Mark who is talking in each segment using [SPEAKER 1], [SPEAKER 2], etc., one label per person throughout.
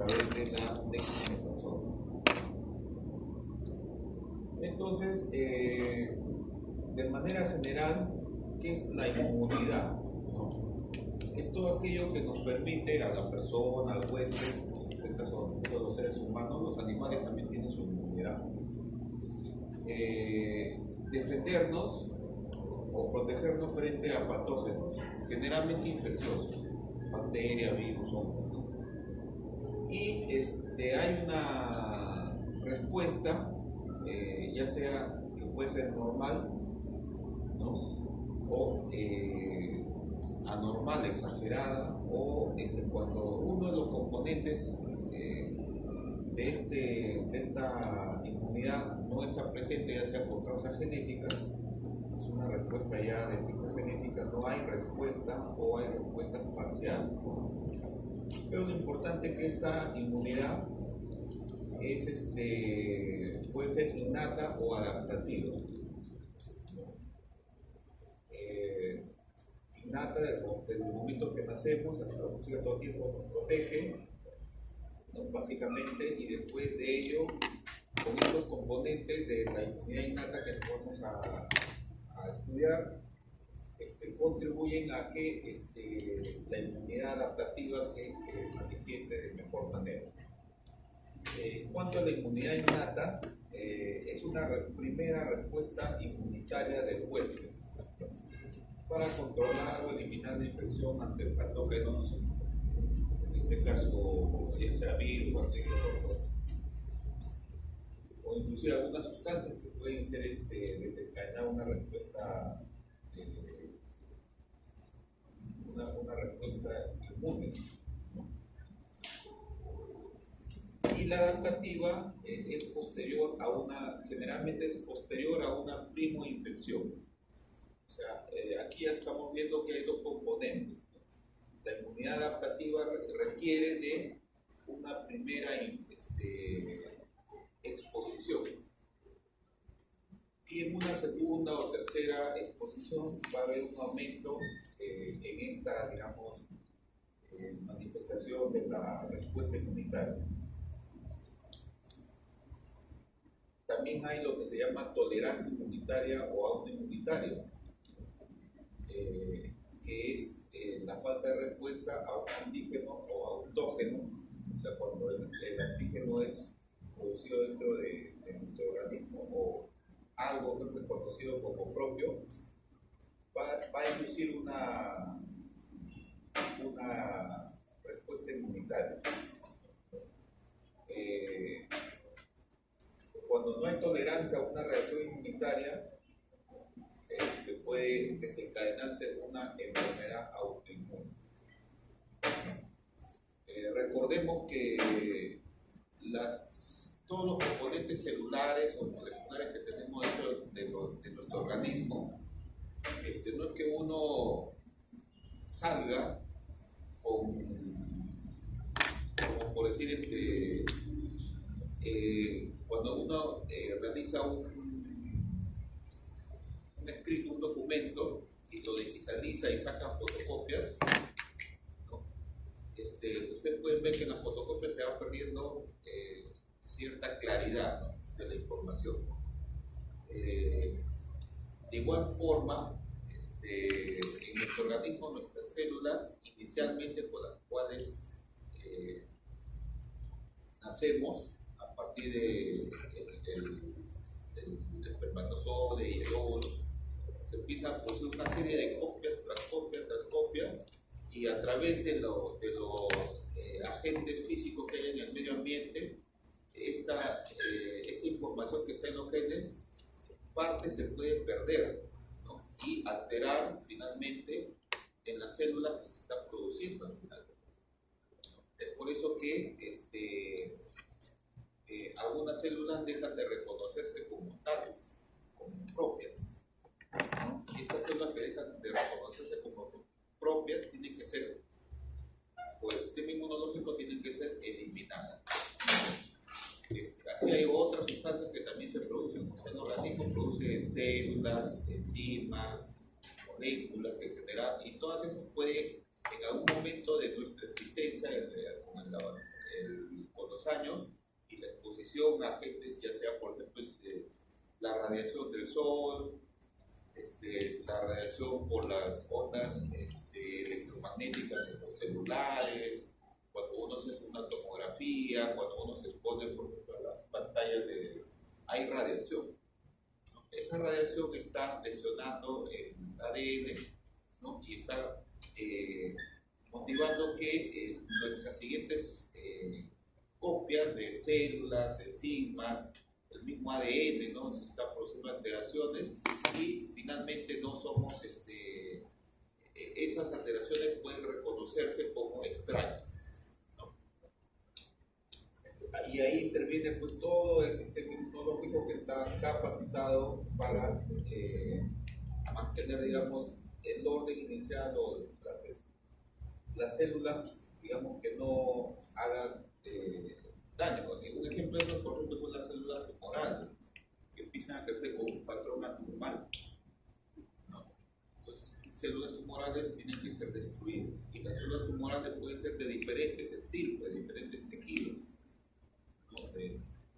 [SPEAKER 1] través de la dexametasona. Entonces, de manera general, ¿qué es la inmunidad? Es todo aquello que nos permite a la persona, al huésped, en este caso todos los seres humanos, los animales también tienen su inmunidad, defendernos o protegernos frente a patógenos, generalmente infecciosos, bacterias, virus, hongos. Y hay una respuesta, ya sea que puede ser normal, ¿no? O anormal, exagerada, o cuando uno de los componentes de esta inmunidad no está presente, ya sea por causas genéticas, es una respuesta ya de tipo genética, no hay respuesta o hay respuestas parciales. Pero lo importante es que esta inmunidad puede ser innata o adaptativa. Innata, desde el momento que nacemos hasta un cierto tiempo nos protege, ¿no? Básicamente, y después de ello, con estos componentes de la inmunidad innata que vamos a estudiar, contribuyen a que la inmunidad adaptativa se manifieste de mejor manera. En cuanto a la inmunidad innata, es una primera respuesta inmunitaria del huésped para controlar o eliminar la infección ante patógenos, en este caso ya sea virus, bacterias o inclusive algunas sustancias que pueden ser desencadenar una respuesta una respuesta inmune, ¿no? Y la adaptativa es posterior generalmente es posterior a una primoinfección. O sea, aquí ya estamos viendo que hay dos componentes. La inmunidad adaptativa requiere de una primera exposición. Y en una segunda o tercera exposición va a haber un aumento en esta, digamos, manifestación de la respuesta inmunitaria. También hay lo que se llama tolerancia inmunitaria o autoinmunitaria, que es la falta de respuesta a un antígeno o autógeno, o sea, cuando el antígeno es producido dentro de nuestro organismo o algo que es reconocido como propio, va a inducir una respuesta inmunitaria. Cuando no hay tolerancia a una reacción inmunitaria, puede desencadenarse una enfermedad autoinmune. Recordemos que todos los componentes celulares o moleculares que tenemos dentro de nuestro organismo, no es que uno salga como por decir, cuando uno realiza un escrito, un documento y lo digitaliza y saca fotocopias, ¿no? Ustedes pueden ver que en las fotocopias se va perdiendo cierta claridad, ¿no?, de la información. De igual forma, en nuestro organismo, nuestras células, inicialmente con las cuales nacemos, a partir del espermatozoide y el óvulo, se empieza a producir una serie de copias tras copia tras copia, y a través de los agentes físicos que hay en el medio ambiente, esta información que está en los genes, parte se puede perder, ¿no?, y alterar finalmente en las células que se están produciendo al final. Es por eso que algunas células dejan de reconocerse como tales, como propias, ¿no? Y estas células que dejan de reconocerse como propias tienen que ser, por el sistema inmunológico, tienen que ser eliminadas. Así hay otras sustancias que también se producen. O sea, el organismo produce células, enzimas, moléculas en general, y todas esas pueden, en algún momento de nuestra existencia, con el los años y la exposición a agentes, ya sea por ejemplo la radiación del sol, la radiación por las ondas electromagnéticas de los celulares, cuando uno se hace una tomografía, cuando uno se expone por ejemplo a las pantallas hay radiación, ¿no? Esa radiación está lesionando el ADN, ¿no? Y está motivando que nuestras siguientes copias de células, enzimas, el mismo ADN, ¿no? Se está produciendo alteraciones y finalmente no somos, esas alteraciones pueden reconocerse como extrañas, ¿no? Y ahí interviene pues todo el sistema inmunológico que está capacitado para mantener, digamos, el orden inicial o las células, digamos, que no hagan daño. Un ejemplo de eso, por ejemplo, son las células tumorales, que empiezan a crecer con un patrón anormal, ¿no? Entonces, estas células tumorales tienen que ser destruidas. Y las células tumorales pueden ser de diferentes estilos, de diferentes tejidos, ¿no?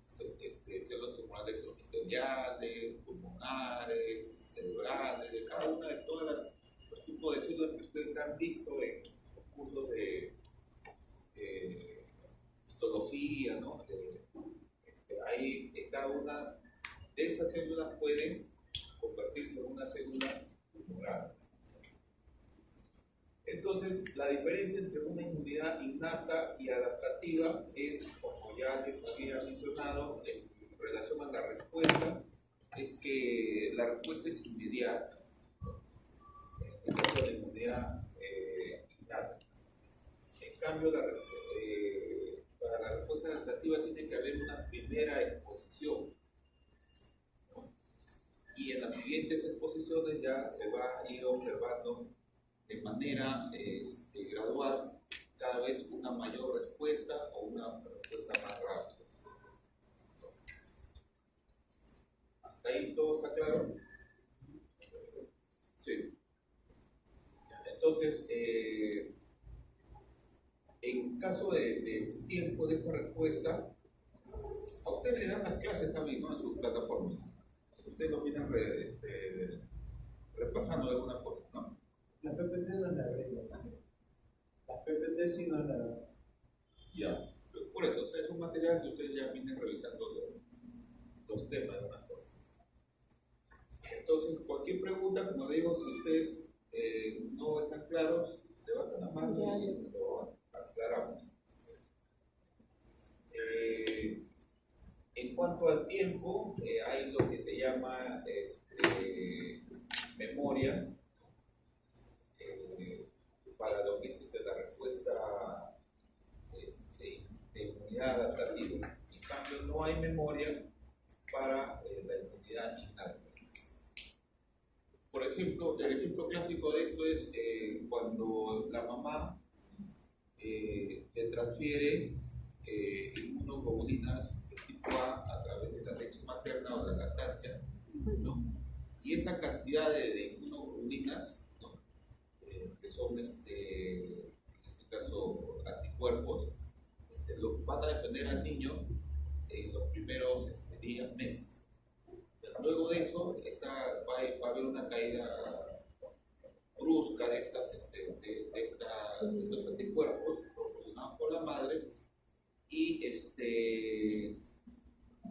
[SPEAKER 1] Células tumorales epiteliales, pulmonares, cerebrales, de cada una de todos los tipos de células que ustedes han visto en sus cursos de histología, ¿no? Ahí cada una de esas células puede convertirse en una célula tumoral. Entonces, la diferencia entre una inmunidad innata y adaptativa es, como ya les había mencionado, en relación a la respuesta, es que la respuesta es inmediata, en el caso de la inmunidad innata. En cambio, para la respuesta adaptativa tiene que haber una primera exposición, ¿no? Y en las siguientes exposiciones ya se va a ir observando de manera gradual cada vez una mayor respuesta o una respuesta más rápida. ¿Hasta ahí todo está claro? Sí. Entonces, en caso de tiempo de esta respuesta, a usted le dan las clases también, ¿no? En sus plataformas. Ustedes lo vienen repasando de alguna forma, ¿no?
[SPEAKER 2] Las PPT no las vemos. Las PPT sí no las dan.
[SPEAKER 1] Ya. Por eso, o sea, es un material que ustedes ya vienen revisando los temas de una forma. Entonces, cualquier pregunta, como digo, si ustedes no están claros, levantan la mano y lo aclaramos. En cuanto al tiempo, hay lo que se llama memoria para lo que existe la respuesta de inmunidad adaptativa. En cambio, no hay memoria para la inmunidad innata. Por ejemplo, el ejemplo clásico de esto es cuando la mamá le transfiere inmunoglobulinas de tipo A través de la leche materna o la lactancia, ¿no? Y esa cantidad de inmunoglobulinas, ¿no? Que son en este caso anticuerpos, lo van a defender al niño en los primeros días, meses. Pero luego de eso va a haber una caída brusca de estos anticuerpos proporcionados por la madre y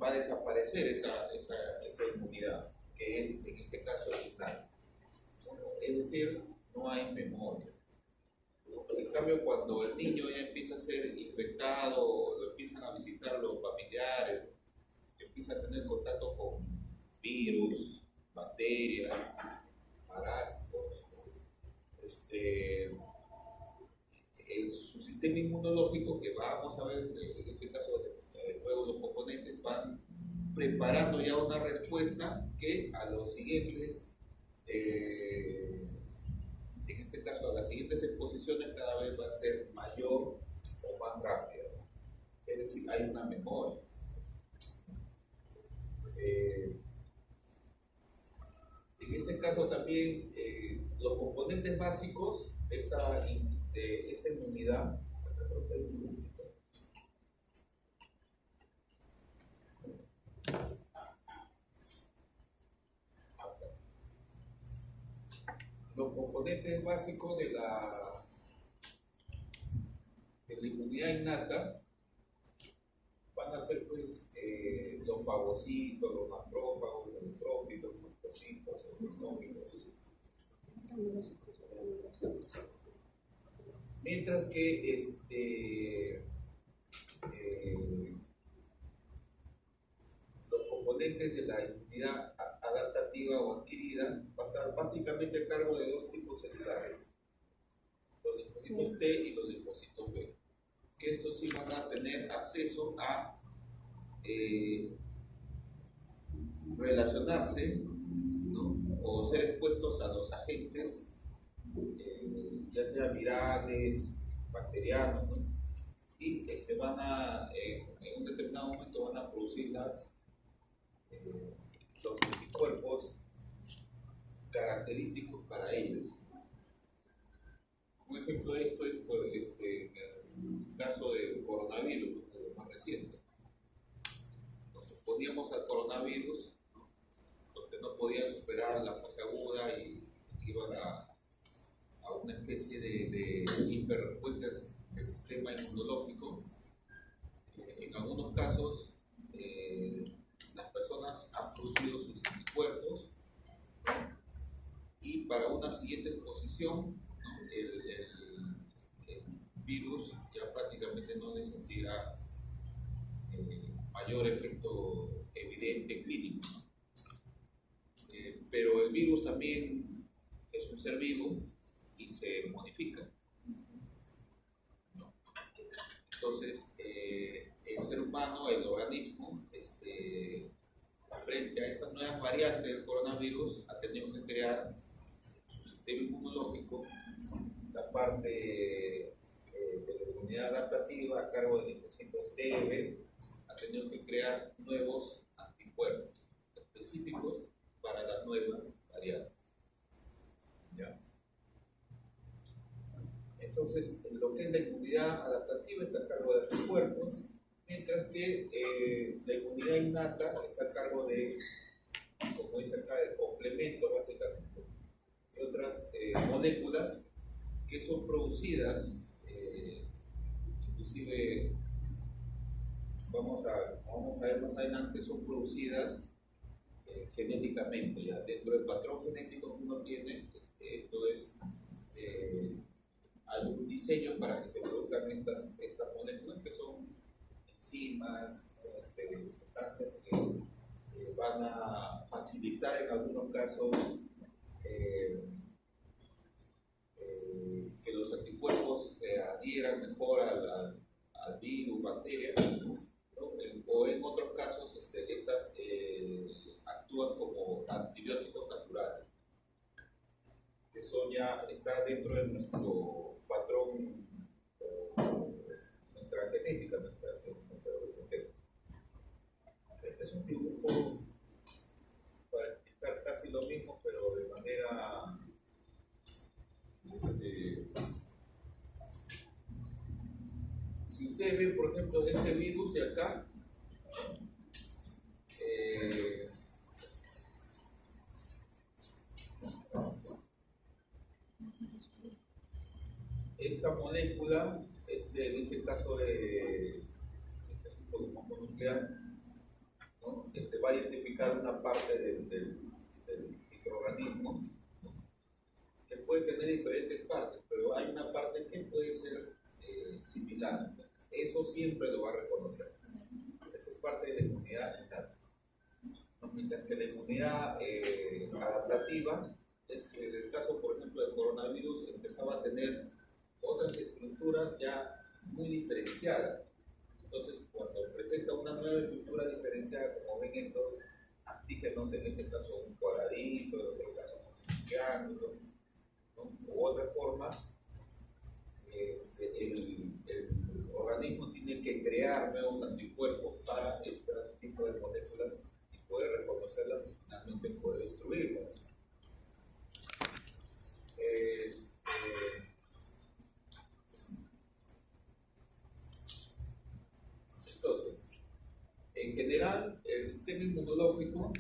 [SPEAKER 1] va a desaparecer esa inmunidad, que es en este caso innata. Es decir, no hay memoria. En cambio, cuando el niño ya empieza a ser infectado, lo empiezan a visitar los familiares, empieza a tener contacto con virus, bacterias, parásitos, su sistema inmunológico, que vamos a ver en este caso luego los componentes, van preparando ya una respuesta que a los siguientes, en este caso a las siguientes exposiciones, cada vez va a ser mayor o más rápida. Es decir, hay una memoria. En este caso también los componentes básicos de esta inmunidad componentes básicos de la inmunidad innata van a ser pues, los fagocitos, los macrófagos, los neutrófilos, los mastocitos, los eosinófilos. Mientras que los componentes de la inmunidad adaptativa o adquirida va a estar básicamente a cargo de dos tipos celulares, los linfocitos T y los linfocitos B, que estos sí van a tener acceso a relacionarse, ¿no? O ser expuestos a los agentes, ya sea virales, bacterianos, ¿no? Y van a, en un determinado momento van a producir los anticuerpos característicos para ellos. Un ejemplo de esto es el caso del coronavirus, lo más reciente. Nos exponíamos al coronavirus, ¿no? Porque no podían superar la fase aguda y iban a una especie de hiperrespuesta del sistema inmunológico. En algunos casos, las personas han producido sus anticuerpos, ¿no? Y para una siguiente exposición, ¿no? el virus ya prácticamente no necesita mayor efecto evidente clínico. Pero el virus también es un ser vivo y se modifica, ¿no? Entonces, el ser humano, el organismo, frente a estas nuevas variantes del coronavirus, ha tenido que crear su sistema inmunológico, la parte de la inmunidad adaptativa a cargo de linfocitos T y B, ha tenido que crear nuevos anticuerpos específicos para las nuevas variantes. ¿Ya? Entonces, lo que es la inmunidad adaptativa está a cargo de anticuerpos, mientras que la inmunidad innata está a cargo de, como dice acá, de complemento básicamente, de otras moléculas que son producidas, inclusive vamos a ver más adelante, son producidas genéticamente. Ya dentro del patrón genético que uno tiene, esto es hay un diseño para que se produzcan estas moléculas que son enzimas, sustancias que van a facilitar en algunos casos que los anticuerpos adhieran mejor al virus, bacteria, ¿no? O en otros casos estas actúan como antibióticos naturales, que son ya está dentro de nuestro patrón, nuestra genética, nuestra genética. Este es un dibujo para explicar casi lo mismo, pero de manera si ustedes ven, por ejemplo, este virus de acá, esta molécula, en este caso de este es un polímero nuclear, ¿no? Va a identificar una parte del microorganismo, ¿no? Que puede tener diferentes partes, pero hay una parte que puede ser similar. Entonces, eso siempre lo va a reconocer. Esa es parte de la inmunidad innata. Mientras que la inmunidad adaptativa es que en el caso, por ejemplo, del coronavirus empezaba a tener otras estructuras ya muy diferenciadas. Entonces, cuando presenta una nueva estructura diferenciada, como ven estos antígenos, en este caso un cuadradito, en otro caso un triángulo, ¿no? U otras formas, el organismo tiene que crear nuevos anticuerpos para este tipo de moléculas y poder reconocerlas y finalmente poder destruirlas. Entonces, en general, el sistema inmunológico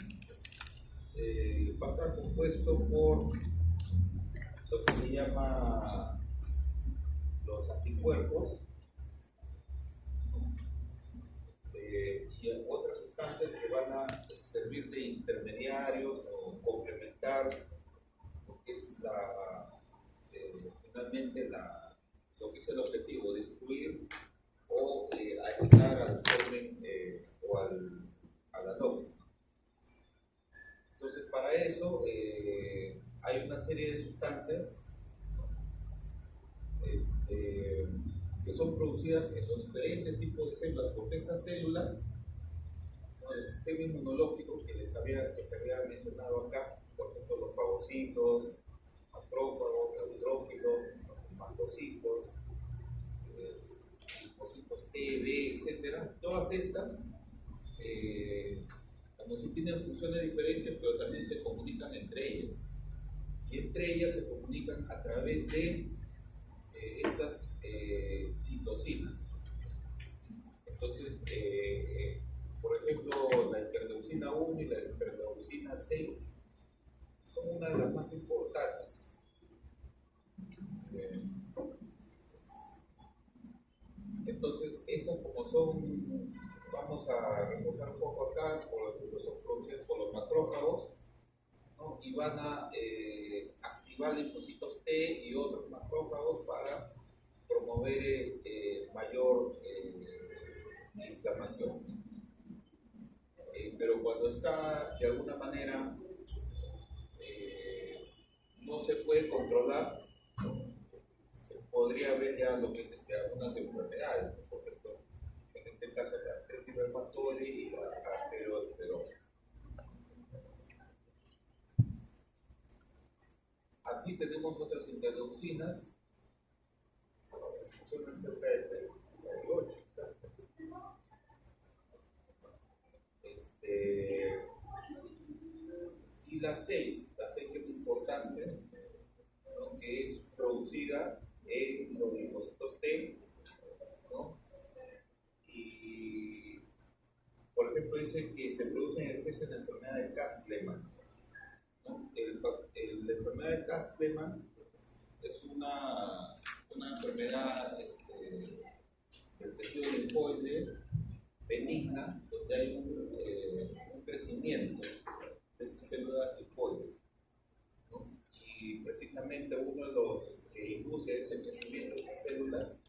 [SPEAKER 1] va a estar compuesto por lo que se llama los anticuerpos y otras sustancias que van a servir de intermediarios o complementar lo que es finalmente lo que es el objetivo, destruir o aislar al germen o a la dosis. Entonces, para eso hay una serie de sustancias que son producidas en los diferentes tipos de células, porque estas células, el sistema inmunológico que se había mencionado acá, por ejemplo, los fagocitos, macrófagos, neutrófilos, mastocitos, linfocitos T, B, etc. Todas estas, como si tienen funciones diferentes, pero también se comunican entre ellas. Y entre ellas se comunican a través de estas citocinas. Entonces, por ejemplo, la interleucina 1 y la interleucina 6 son una de las más importantes. Entonces, estas como son, vamos a reforzar un poco acá, por ejemplo, son producidas por los macrófagos, ¿no? Y van a activar linfocitos T y otros macrófagos para promover mayor inflamación. Pero cuando está de alguna manera no se puede controlar, se podría ver ya lo que es algunas enfermedades, por ejemplo, en este caso la artritis reumatoide y la arteriosclerosis. Así tenemos otras interleucinas, son cerca de 38. Y la 6 que es importante, ¿no? Que es producida en los linfocitos T, ¿no? Y por ejemplo dice que se produce en exceso en la enfermedad de Castleman, ¿no? La enfermedad de Castleman es una enfermedad del tejido linfoide benigna, donde hay un crecimiento de estas células linfoides, ¿no? Y precisamente uno de los que induce este crecimiento de estas células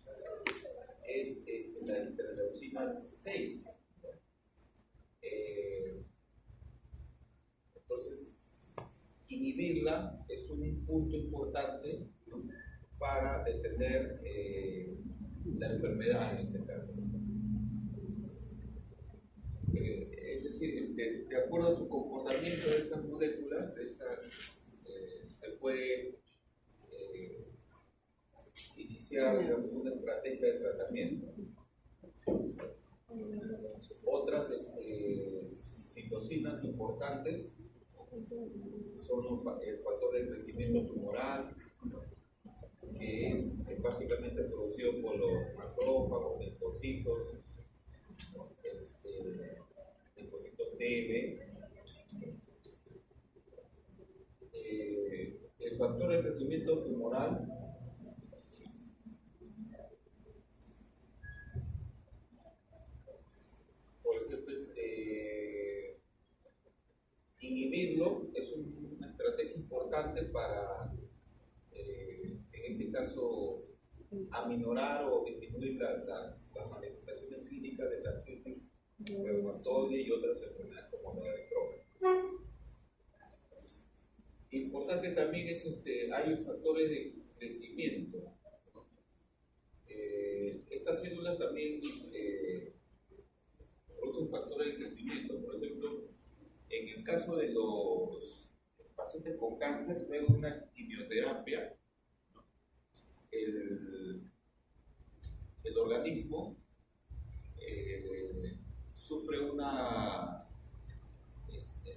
[SPEAKER 1] es la interleucina 6. Entonces, inhibirla es un punto importante, ¿no? Para detener la enfermedad en este caso. Es decir, de acuerdo a su comportamiento de estas moléculas, se puede iniciar, digamos, una estrategia de tratamiento. Otras citocinas importantes son el factor de crecimiento tumoral, que es básicamente producido por los macrófagos, linfocitos, linfocitos T, el factor de crecimiento tumoral por ejemplo, inhibirlo es una estrategia importante para en este caso aminorar o disminuir las manifestaciones clínicas de la artritis reumatoide y otras enfermedades como la de Crohn. Importante también es hay factores de crecimiento, ¿no? Estas células también producen factores de crecimiento. Por ejemplo, en el caso de los pacientes con cáncer, luego de una quimioterapia, ¿no? El organismo sufre una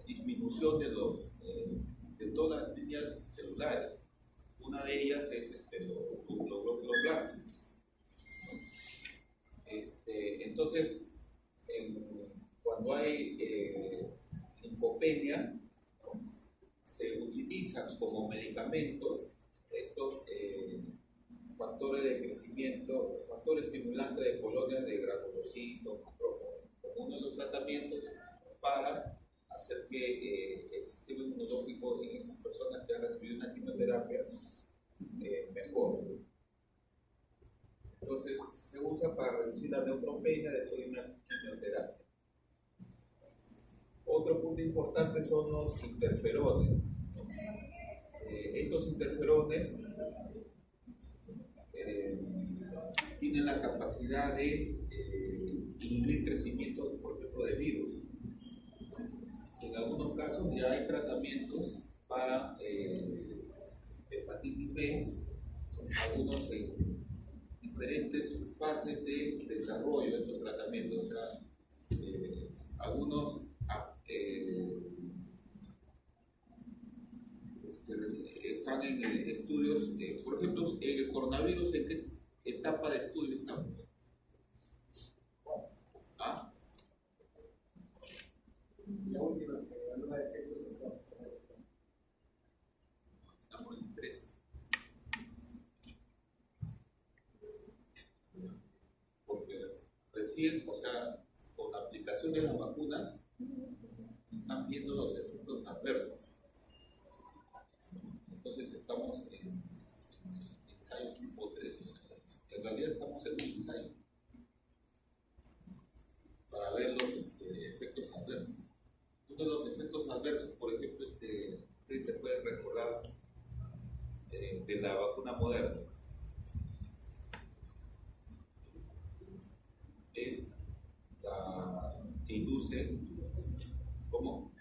[SPEAKER 1] disminución de todas las líneas celulares. Una de ellas es los glóbulos blancos, ¿no? Entonces, cuando hay linfopenia, ¿no? Se utilizan como medicamentos estos factores de crecimiento, factores estimulantes de colonias de granulocitos, como uno de los tratamientos para hacer que el sistema inmunológico en estas personas que han recibido una quimioterapia mejore. Entonces, se usa para reducir la neutropenia después de una quimioterapia. Otro punto importante son los interferones. Estos interferones tienen la capacidad de inhibir crecimiento, por ejemplo, de virus. En algunos casos ya hay tratamientos para hepatitis B, algunos en diferentes fases de desarrollo de estos tratamientos. O sea, algunos están en estudios, por ejemplo, en el coronavirus, ¿en qué etapa de estudio estamos? ¿Ah?
[SPEAKER 2] La última, que evalúa efectos secundarios.
[SPEAKER 1] Estamos en 3. Porque recién, o sea, con la aplicación de las vacunas, se están viendo los efectos adversos. Entonces estamos en ensayos tipo 3. O sea, en realidad estamos en un ensayo para ver los efectos adversos. Uno de los efectos adversos, por ejemplo, ustedes se pueden recordar de la vacuna Moderna, es la que induce, ¿cómo?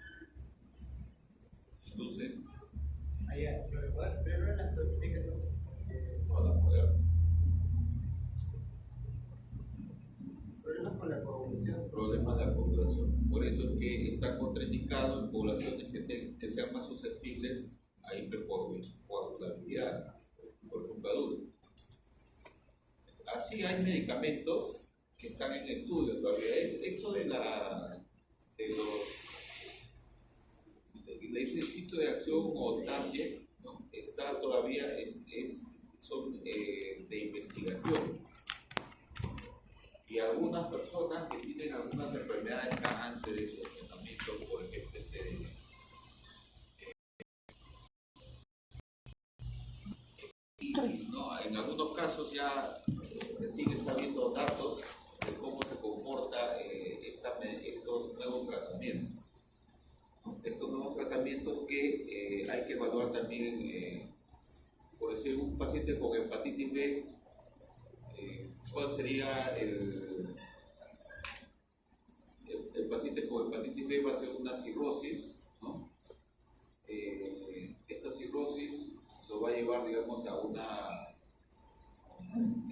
[SPEAKER 1] Induce.
[SPEAKER 2] Pero la AstraZeneca
[SPEAKER 1] No, la Moderna.
[SPEAKER 2] problemas con la coagulación.
[SPEAKER 1] Problemas de la coagulación. Por eso es que está contraindicado en poblaciones que sean más susceptibles a hipercoagulabilidad, por ejemplo, adultos. Así hay medicamentos que están en estudio todavía. Esto de ese sitio de acción o target, ¿no? Está todavía, son de investigación. Y algunas personas que tienen algunas enfermedades cánceres o tratamientos, por ejemplo, ¿no? En algunos casos ya recién está viendo datos de cómo se comporta estos nuevos tratamientos. Estos nuevos tratamientos que hay que evaluar también, por decir, un paciente con hepatitis B, ¿cuál sería el paciente con hepatitis B? Va a ser una cirrosis, ¿no? Esta cirrosis lo va a llevar, digamos, a una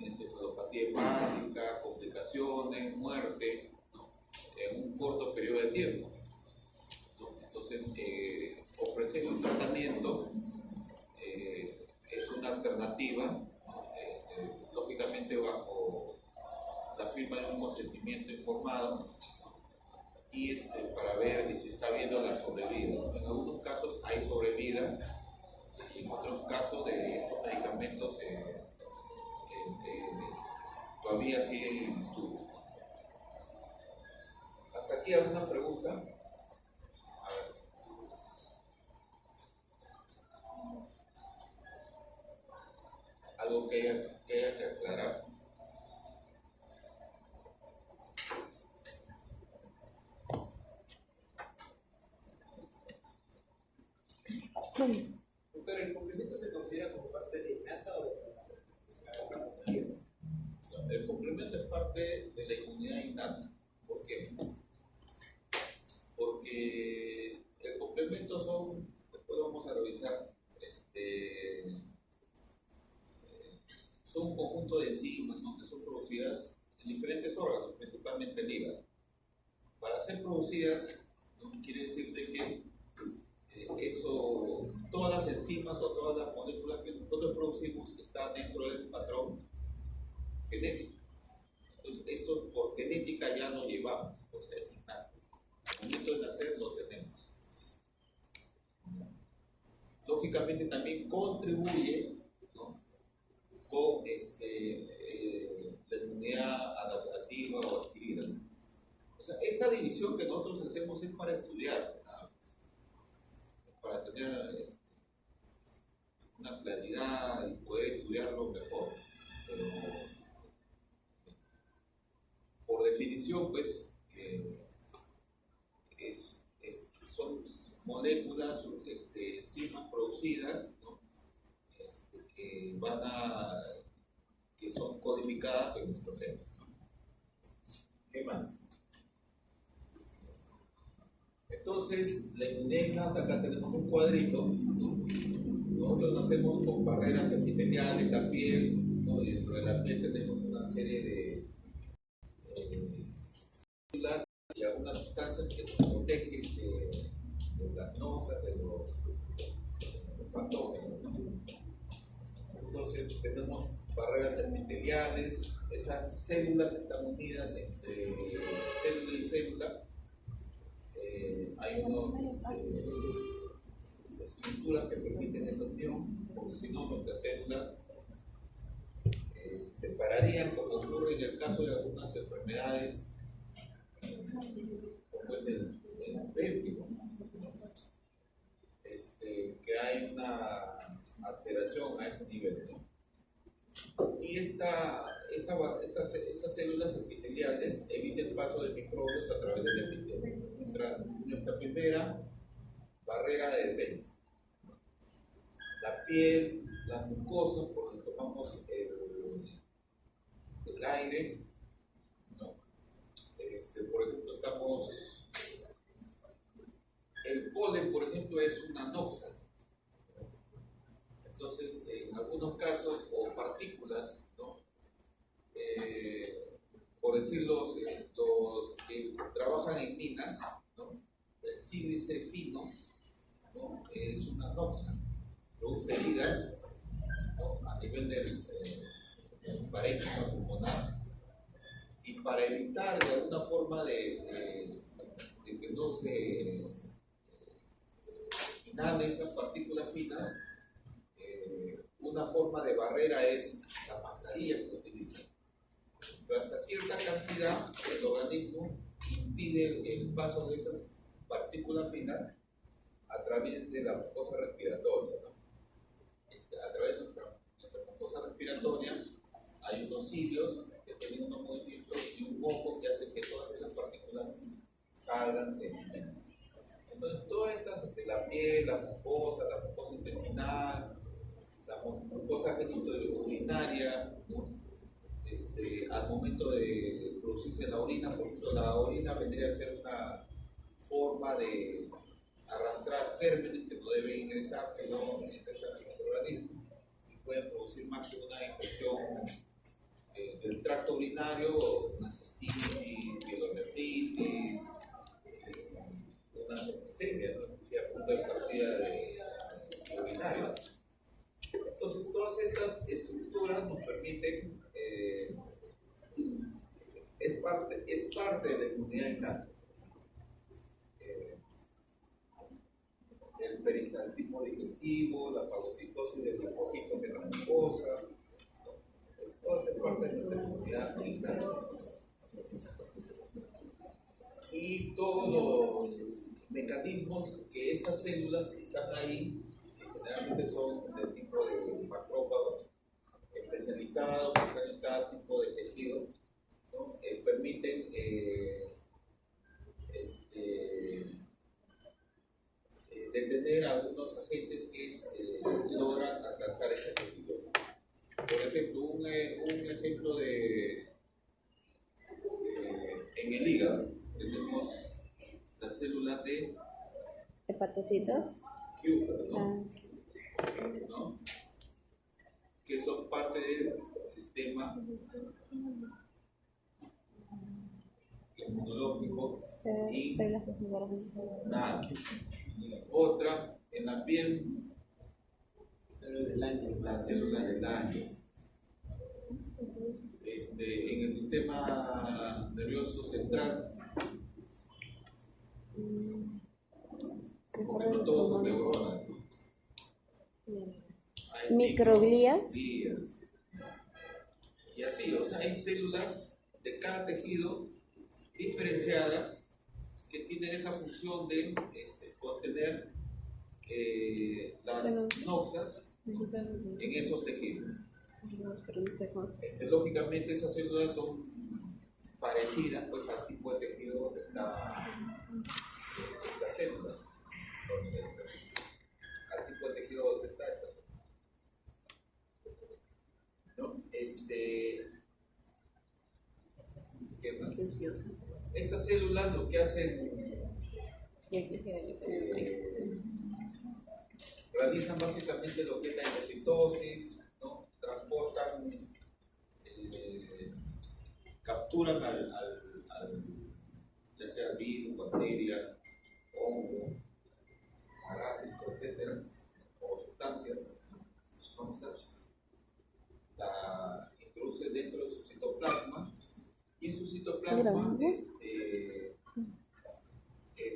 [SPEAKER 1] encefalopatía hepática, complicaciones, muerte, ¿no? En un corto periodo de tiempo, ¿no? Entonces, ofrecer un tratamiento es una alternativa, ¿no? Lógicamente bajo la firma de un consentimiento informado y para ver si está habiendo la sobrevida. En algunos casos hay sobrevida y en otros casos de estos medicamentos todavía siguen en estudio. ¿Hasta aquí alguna pregunta? A ver. ¿Algo que haya que aclarar?
[SPEAKER 2] Doctor, ¿el complemento se considera como parte de innata o de
[SPEAKER 1] El complemento es parte de la inmunidad innata. ¿Por qué? Porque el complemento después vamos a revisar, son un conjunto de enzimas, ¿no? Que son producidas en diferentes órganos, principalmente el hígado. Para ser producidas, ¿no? Quiere decir de que todas las enzimas o todas las moléculas que nosotros producimos están dentro del patrón genético. Entonces, esto por genética ya lo llevamos, o sea, es innato. Al momento de nacer lo tenemos. Lógicamente también contribuye con la inmunidad adaptativa o adquirida. O sea, esta división que nosotros hacemos es para estudiar, para tener una claridad y poder estudiarlo mejor. Pero, por definición, pues, son moléculas, enzimas producidas, ¿no? que son codificadas en nuestro gen, ¿no? ¿Qué más? Entonces, la inmunidad innata, acá tenemos un cuadrito, ¿no? Nosotros lo hacemos con barreras epiteliales, la piel, ¿no? Y dentro de la piel tenemos una serie de células y algunas sustancias que nos protegen de las nosas, de los patógenos, ¿no? Entonces tenemos barreras epiteliales, esas células están unidas entre célula y célula. Hay unas estructuras que permiten esa unión, porque si no nuestras células se separarían, como ocurre en el caso de algunas enfermedades, como es el péptico, ¿no? Que hay una alteración a ese nivel, ¿no? Y estas células epiteliales evitan el paso de microbios a través del epitelio. Nuestra primera barrera de defensa. La piel, las mucosas, por donde tomamos el aire, ¿no? Por ejemplo, el polen, por ejemplo, es una noxa. Entonces, en algunos casos, o partículas, ¿no? Por decirlo, los que trabajan en minas, ¿no? El sílice fino, ¿no? Es una noxa, produce heridas, ¿no? A nivel del parénquima pulmonar, y para evitar de alguna forma de que no se inhalen esas partículas finas, una forma de barrera es la mascarilla que utilizan. Pero hasta cierta cantidad el organismo impide el paso de esas partículas finas a través de la mucosa respiratoria, ¿no? A través de nuestra mucosa respiratoria hay unos cilios que tienen unos movimientos y un moco que hace que todas esas partículas salgan, se eliminen. Entonces, todas estas, la piel, la mucosa intestinal, la mucosa genitourinaria, ¿no? Al momento de producirse la orina, por ejemplo, la orina vendría a ser una forma de arrastrar gérmenes que no deben ingresar, sino ingresar a nuestro organismo y pueden producir más que una infección del tracto urinario, una cistitis, pielonefritis, una septicemia, ¿no? A punto de partida de urinaria. Entonces, todas estas estructuras nos permiten, es parte de la inmunidad innata. El peristaltismo digestivo, la fagocitosis de linfocitos en la mucosa, todo esto es parte de nuestra inmunidad innata. Y todos los mecanismos que estas células que están ahí, que generalmente son de tipo de macrófagos especializados, que están en cada tipo de tejido, ¿no? Permiten detener algunos agentes que logran alcanzar ese tejido. Por ejemplo, un ejemplo en el hígado tenemos las células de
[SPEAKER 3] hepatocitos,
[SPEAKER 1] Kupffer, ¿no? Que son parte del sistema inmunológico
[SPEAKER 3] células que se guardan.
[SPEAKER 1] nada. Otra en la piel, las células del ángel. En el sistema nervioso central, porque no todos son neuronas, ¿no? Hay
[SPEAKER 3] Microglías.
[SPEAKER 1] Y así, o sea, hay células de cada tejido diferenciadas que tienen esa función de contener las noxas, ¿no?, en esos tejidos. Lógicamente esas células son parecidas pues al tipo de tejido donde está esta célula. Entonces, al tipo de tejido donde está esta célula, ¿no? ¿Qué más? Estas células lo que hacen, realizan básicamente lo que es la endocitosis, ¿no? Transportan, capturan ya sea virus, bacteria, hongo, parásito, etcétera, o sustancias, la introducen dentro de su citoplasma, y en su citoplasma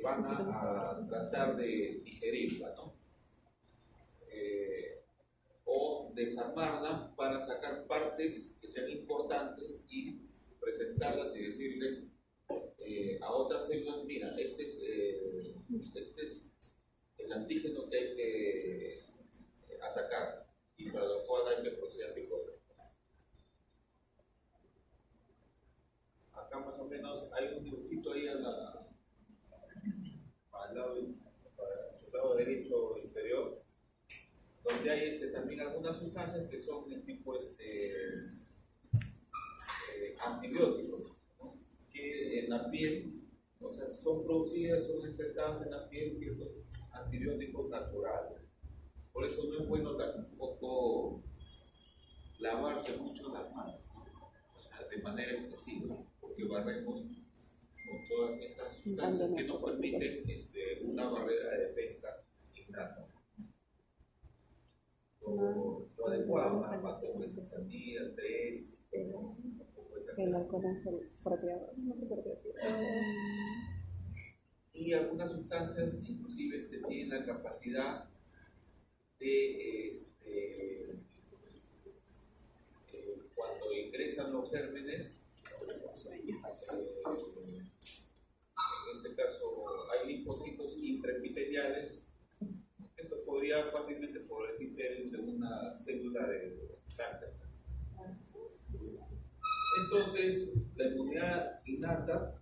[SPEAKER 1] van a tratar de digerirla, ¿no? O desarmarla para sacar partes que sean importantes y presentarlas y decirles a otras células: mira, este es el antígeno que hay que atacar y para lo cual hay que producir anticuerpos. Acá más o menos hay un dibujito ahí al lado, para su lado derecho inferior, donde hay también algunas sustancias que son de tipo antibióticos, ¿no?, que en la piel, o sea, son producidas, son detectadas en la piel ciertos antibióticos naturales. Por eso no es bueno tampoco lavarse mucho las manos, ¿no?, o sea, de manera excesiva, porque barremos con todas esas sustancias que nos permiten una barrera de defensa innata. Lo adecuado, una parte de salida, 3,
[SPEAKER 3] el alcohol apropiado.
[SPEAKER 1] Y algunas sustancias inclusive tienen la capacidad de cuando ingresan los gérmenes, en este caso hay linfocitos intraepiteliales. Esto podría fácilmente decir ser una célula de cáncer. Entonces, la inmunidad innata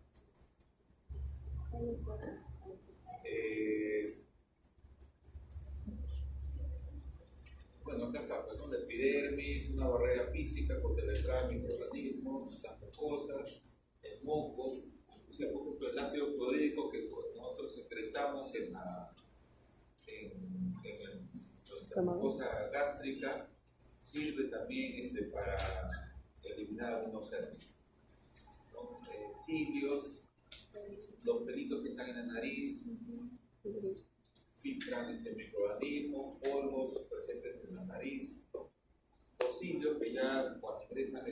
[SPEAKER 1] bueno, acá está, pues, ¿no?, la epidermis, una barrera física contra la entrada de microorganismos, las mucosas, el moco, o sea, por ejemplo, el ácido clorhídrico que nosotros secretamos en nuestra mucosa gástrica, sirve también para eliminar algunos gérmenes, ¿no? Cilios, los pelitos que están en la nariz, filtran microorganismos, polvos presentes en la nariz, los cilios que ya cuando ingresan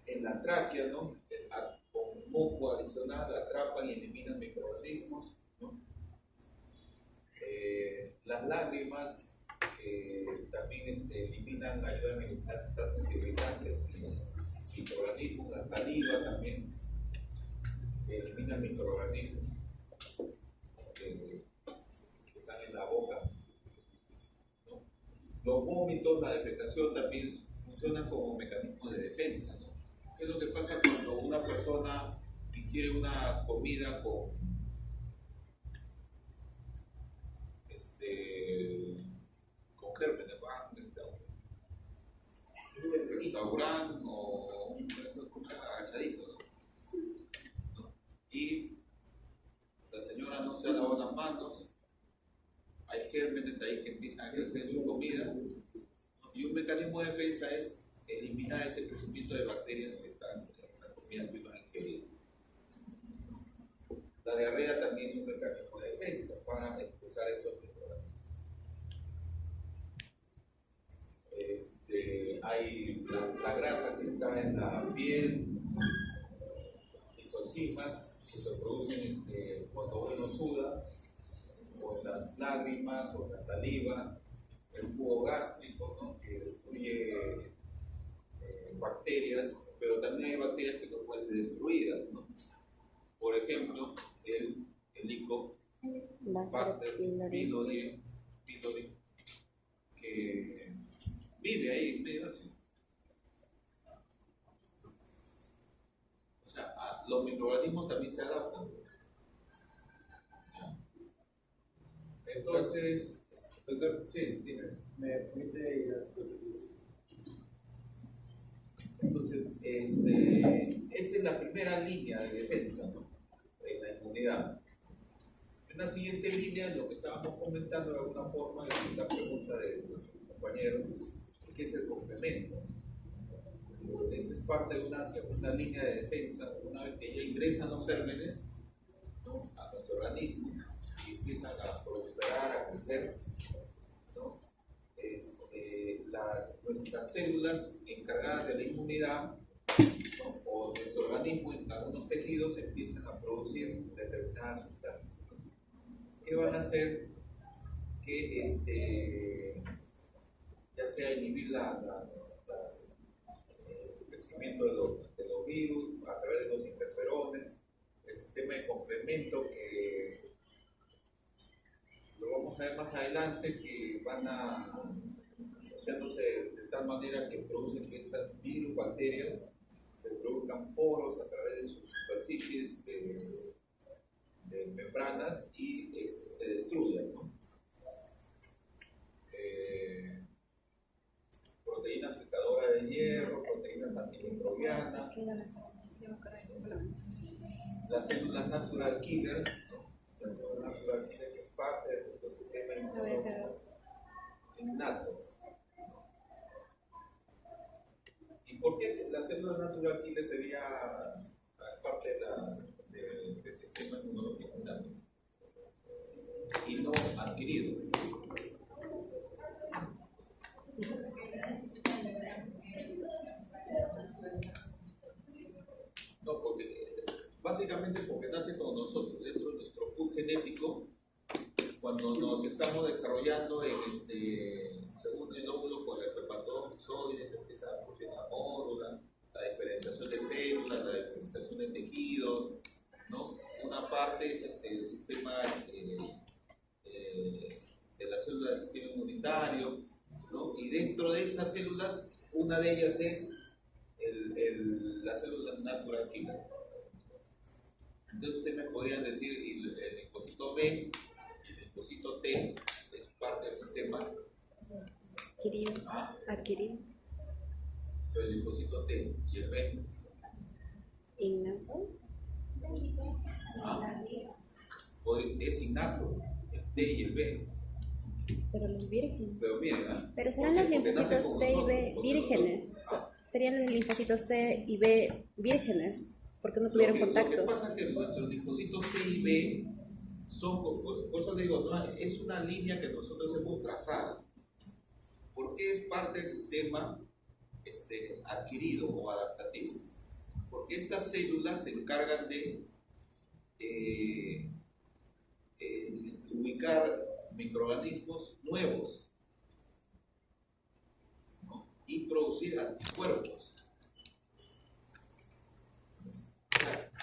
[SPEAKER 1] en la tráquea, ¿no?, con un moco adicional atrapan y eliminan microorganismos, ¿no? Las lágrimas también eliminan, ayudan a eliminar sustancias irritantes y microorganismos. La saliva también elimina microorganismos que están en la boca, ¿no? Los vómitos, la defecación también funcionan como mecanismo de defensa, ¿no? ¿Qué es lo que pasa cuando una persona ingiere una comida con gérmenes, restaurante o un agachadito, ¿no? Y la señora no se ha lavado las manos, hay gérmenes ahí que empiezan a crecer en su comida, ¿no? Y un mecanismo de defensa es eliminar ese crecimiento de bacterias que están en esa comida que van a ingerir. La diarrea también es un mecanismo de defensa para expulsar estos microorganismos. Hay la grasa que está en la piel, lisosomas que se producen cuando uno suda, o en las lágrimas, o en la saliva, el jugo gástrico, ¿no?, que destruye destruye bacterias, pero también hay bacterias que no pueden ser destruidas, ¿no? Por ejemplo, el Helicobacter pylori, que vive ahí en medio así. O sea, los microorganismos también se adaptan. Entonces, doctor, sí, dime.
[SPEAKER 2] ¿Me permite ir a las cosas?
[SPEAKER 1] Entonces, esta es la primera línea de defensa, ¿no? En la inmunidad. En la siguiente línea, lo que estábamos comentando de alguna forma, es la pregunta de nuestro compañero, ¿qué es el complemento? Esa es parte de una segunda línea de defensa, una vez que ya ingresan los gérmenes, ¿no?, a nuestro organismo y empiezan a proliferar, a crecer, ¿no? Nuestras células encargadas de la inmunidad, ¿no?, o nuestro organismo en algunos tejidos empiezan a producir determinadas sustancias, ¿no?, que van a hacer que ya sea inhibir el crecimiento de los virus a través de los interferones, el sistema de complemento que lo vamos a ver más adelante, que van asociándose de tal manera que producen que estas virus, bacterias, se produzcan poros a través de sus superficies de membranas y se destruyan, ¿no? Proteínas fijadoras de hierro, proteínas antimicrobianas, las células natural killer, ¿no? Las células natural killer, que es parte de nuestro sistema inmunológico innato. ¿Y por qué la célula natural killer sería parte del sistema inmunológico innato y no adquirido? No, básicamente porque nace con nosotros, dentro de nuestro pool genético. Cuando nos estamos desarrollando en segundo el óvulo con el espermatozoide, se empieza a producir la módula, la diferenciación de células, la diferenciación de tejidos, ¿no? Una parte es el sistema de las células del sistema inmunitario, ¿no? Y dentro de esas células, una de ellas es la célula natural killer. Entonces ustedes me podrían decir, el linfocito B y el linfocito T es parte del sistema
[SPEAKER 3] adquirido.
[SPEAKER 1] Pero el linfocito T y el B
[SPEAKER 3] Innato.
[SPEAKER 1] es innato, el T y el B.
[SPEAKER 3] Pero los vírgenes.
[SPEAKER 1] Pero miren,
[SPEAKER 3] Pero serán los linfocitos T y B vírgenes. Serían los linfocitos T y B vírgenes, porque no tuvieron contacto.
[SPEAKER 1] Lo que pasa es que nuestros linfocitos T y B son, por eso digo, ¿no?, es una línea que nosotros hemos trazado. ¿Por qué es parte del sistema adquirido o adaptativo? Porque estas células se encargan de ubicar microorganismos nuevos, ¿no?, y producir anticuerpos.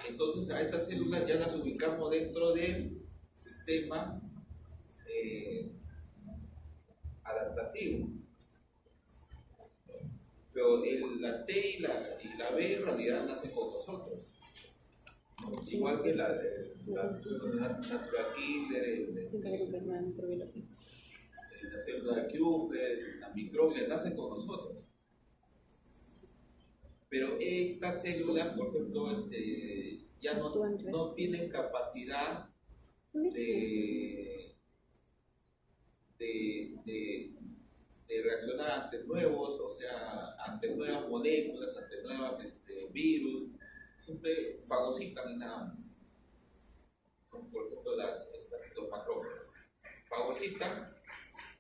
[SPEAKER 1] Entonces a estas células ya las ubicamos dentro del sistema adaptativo. Pero la T y la B en realidad nacen con nosotros, ¿no? Igual que la célula natural killer, la célula de Kupfer, la microglia, nacen con nosotros. Pero estas células, por ejemplo, ya no tienen capacidad de reaccionar ante nuevos, o sea, ante nuevas moléculas, ante nuevas virus, siempre fagocitan y nada más. Por ejemplo, los macrófagos fagocitan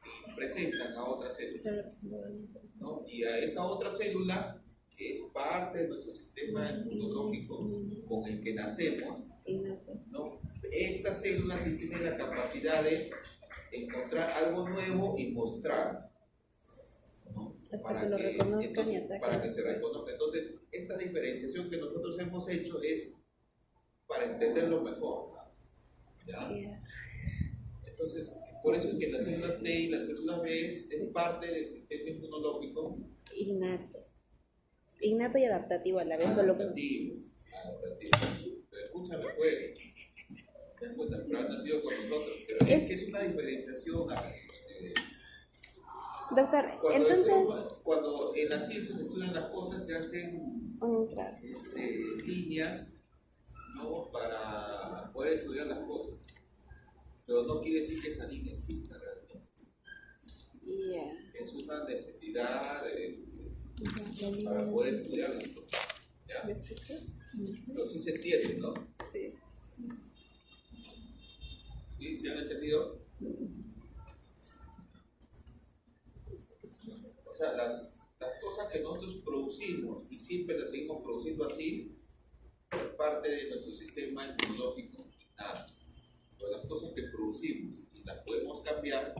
[SPEAKER 1] y presentan a otra célula, ¿no? Y a esa otra célula, que es parte de nuestro sistema inmunológico con el que nacemos, ¿no?, esta célula sí tiene la capacidad de encontrar algo nuevo y mostrar, ¿no?
[SPEAKER 3] Hasta que lo reconozcan y ataquen.
[SPEAKER 1] para que se reconozca. Entonces, esta diferenciación que nosotros hemos hecho es para entenderlo mejor. ¿Ya?
[SPEAKER 3] Yeah.
[SPEAKER 1] Entonces, por eso es que las células T y las células B es parte del sistema inmunológico
[SPEAKER 3] Innato y adaptativo a la vez, solo que...
[SPEAKER 1] adaptativo. Pero escúchame, pues, pero han nacido con nosotros. Pero es que es una diferenciación.
[SPEAKER 3] Doctor, entonces...
[SPEAKER 1] Cuando en las ciencias se estudian las cosas, se hacen
[SPEAKER 3] Otras.
[SPEAKER 1] líneas, ¿no? Para poder estudiar las cosas. Pero no quiere decir que esa línea exista realmente.
[SPEAKER 3] Yeah.
[SPEAKER 1] Es una necesidad para poder estudiar las cosas. ¿Ya? Pero sí se entiende, ¿no?
[SPEAKER 3] Sí.
[SPEAKER 1] ¿Sí? ¿Se han entendido? O sea, las cosas que nosotros producimos y siempre las seguimos produciendo así, es parte de nuestro sistema inmunológico innato. Pero las cosas que producimos y las podemos cambiar,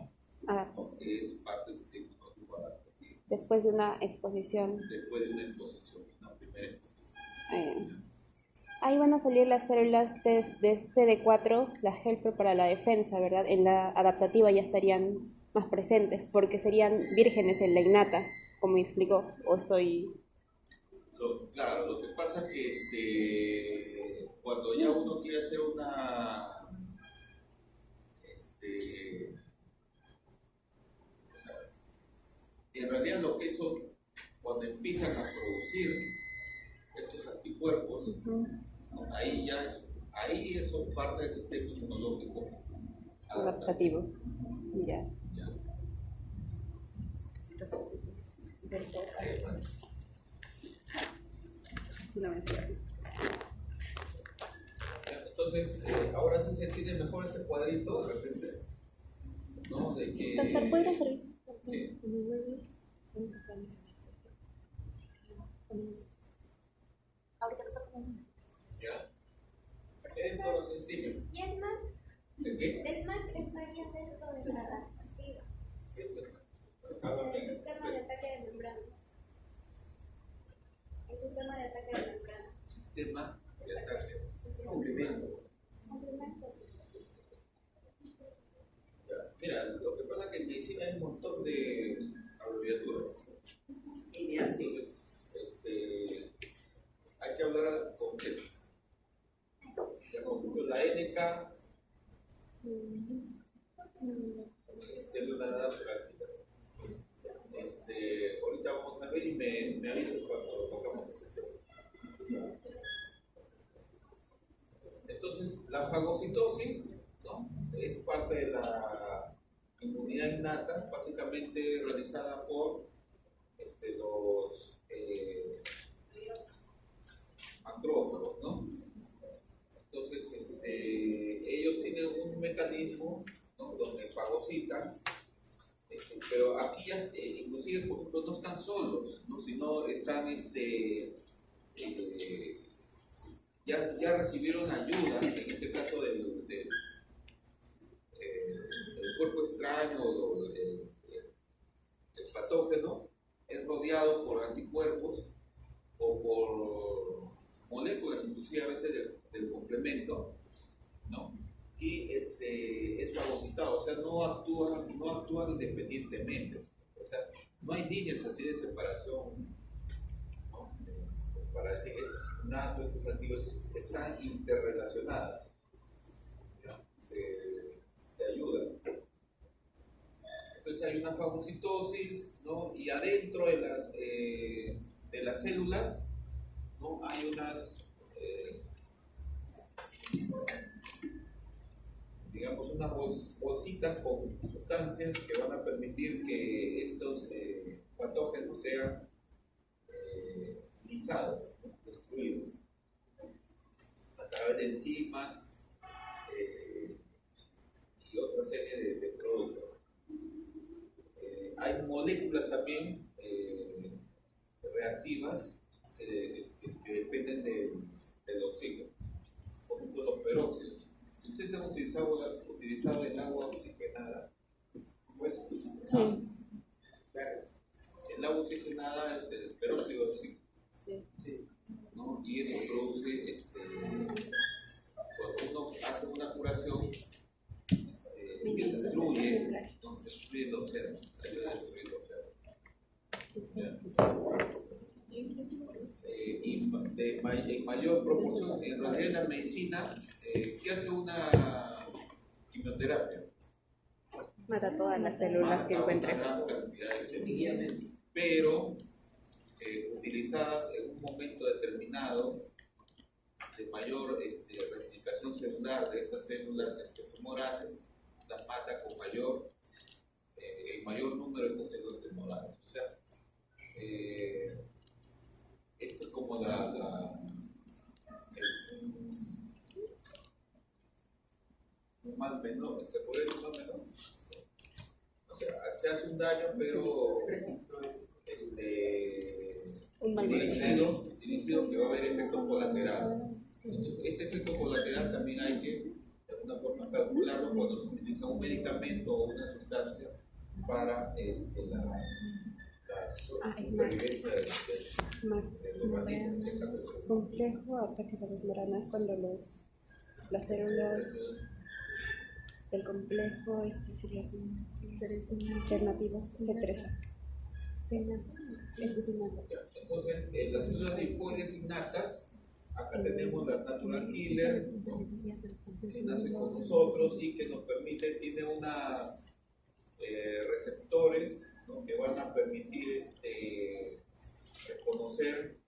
[SPEAKER 1] es parte del sistema inmunológico adaptativo.
[SPEAKER 3] Después de una exposición.
[SPEAKER 1] Después de una exposición, una primera exposición.
[SPEAKER 3] Ahí van a salir las células de CD4, la helper para la defensa, ¿verdad? En la adaptativa ya estarían más presentes, porque serían vírgenes en la innata, como me explicó, o estoy...
[SPEAKER 1] Claro, lo que pasa es que cuando ya uno quiere hacer en realidad lo que eso, cuando empiezan a producir estos anticuerpos, ¿no? ahí eso parte del sistema inmunológico
[SPEAKER 3] adaptativo. Ya.
[SPEAKER 1] Entonces, ahora sí se entiende mejor este cuadrito de repente, ¿no? De que...
[SPEAKER 3] Doctor, ¿puede servir?
[SPEAKER 1] Sí.
[SPEAKER 3] Ahorita lo saco.
[SPEAKER 1] ¿Ya? Esto lo sentimos.
[SPEAKER 4] ¿Y el MAC?
[SPEAKER 1] ¿El qué?
[SPEAKER 4] El MAC estaría dentro de la adaptativa.
[SPEAKER 1] ¿Qué es el
[SPEAKER 4] El sistema de ataque de membrana. El sistema de ataque de membrana.
[SPEAKER 1] Sistema de ataque. Complemento. Mira, lo que pasa es que en medicina hay un montón de abreviaturas. Y así, pues, hay que hablar completo. Ya, por ejemplo, la NK, célula natural. Ahorita vamos a ver y me avisas cuando tocamos ese tema. Entonces, la fagocitosis, ¿no? Es parte de la inmunidad innata, básicamente realizada por los macrófagos, ¿no? Entonces, ellos tienen un mecanismo, ¿no? Donde fagocitan, pero aquí ya, inclusive, por ejemplo, no están solos, ¿no? Sino están, ya recibieron ayuda, en este caso del cuerpo extraño o el patógeno, es rodeado por anticuerpos o por moléculas, inclusive a veces del complemento, ¿no? Y es fagocitado, o sea, no actúan independientemente, o sea, no hay líneas así de separación, ¿no? Para decir que estos innatos, estos activos están interrelacionadas, ¿no? Se ayudan. Entonces hay una fagocitosis, ¿no? Y adentro de las células, ¿no? Hay unas, digamos, unas bolsitas con sustancias que van a permitir que estos patógenos sean lisados, ¿no? Destruidos a través de enzimas y otra serie de productos. Hay moléculas también reactivas que dependen del oxígeno, por ejemplo los peróxidos. ¿Ustedes han utilizado el agua oxigenada? Pues,
[SPEAKER 3] sí.
[SPEAKER 1] Claro. El agua eso produce, cuando uno hace una curación, destruye endotelios, ayuda a destruir endotelios. Y en mayor proporción, en realidad en la medicina, ¿qué hace una quimioterapia?
[SPEAKER 3] Mata todas las células que encuentre.
[SPEAKER 1] Una gran cantidad de semillas, pero utilizadas en un momento determinado de mayor replicación celular de estas células tumorales, las mata con el mayor número de estas células tumorales. O sea, esto es como el mal menor, ¿se puede decir mal menor? O sea, se hace un daño, pero
[SPEAKER 3] Un mal
[SPEAKER 1] dirigido que va a haber efecto colateral. Ese efecto colateral también hay que, de alguna forma, calcularlo cuando se utiliza un medicamento o una sustancia para la supervivencia del organismo. En este caso, es
[SPEAKER 3] Complejo ataque de las membranas cuando las células del complejo, sería alternativo, C13.
[SPEAKER 1] Entonces, las células linfoides innatas, acá tenemos la natural killer, ¿no? Que nace con nosotros y que nos permite, tiene unas receptores, ¿no? Que van a permitir reconocer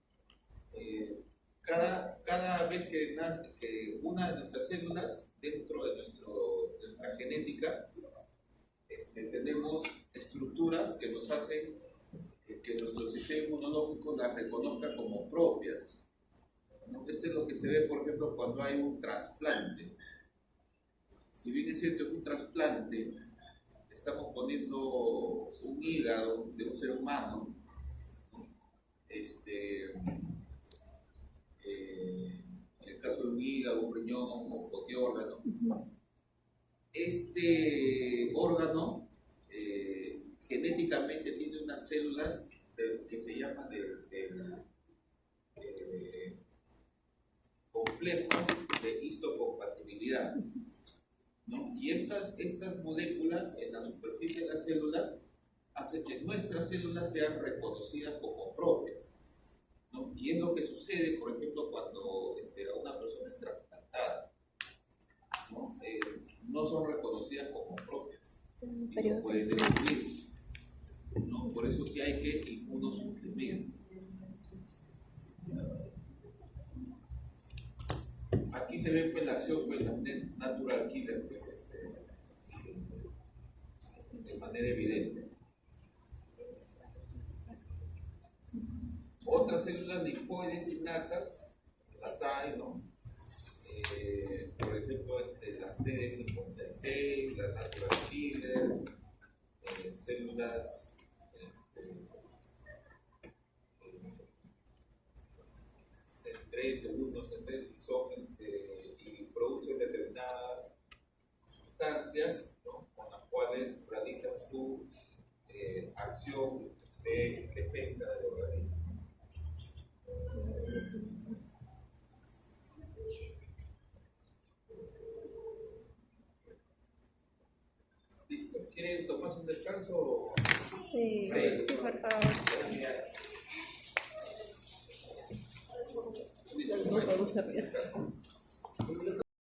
[SPEAKER 1] cada vez que una de nuestras células dentro de nuestra genética tenemos estructuras que nos hacen que nuestro sistema inmunológico las reconozca como propias, ¿no? Esto es lo que se ve, por ejemplo, cuando hay un trasplante. Si bien es cierto, es un trasplante, estamos poniendo un hígado de un ser humano, ¿no? En el caso de un hígado, un riñón o cualquier órgano, este órgano genéticamente tiene unas células que se llaman complejos de histocompatibilidad, ¿no? Y estas moléculas en la superficie de las células hacen que nuestras células sean reconocidas como propias, ¿no? Y es lo que sucede, por ejemplo, cuando a una persona es trasplantada, ¿no? No son reconocidas como propias y no pueden destruir, ¿no? Por eso que hay que inmunosuprimir. Aquí se ve pues, la acción pues, la natural killer pues, de manera evidente. Otras células linfoides innatas las hay, ¿no? Por ejemplo, la CD56, la natural killer, células C3, C1, C3 y son y producen determinadas sustancias, ¿no? Con las cuales realizan su acción de defensa del organismo. Listo. ¿Quieren tomarse un descanso?
[SPEAKER 3] Sí,
[SPEAKER 1] Sí,
[SPEAKER 3] por favor.
[SPEAKER 1] Listo.
[SPEAKER 3] No podemos hacer.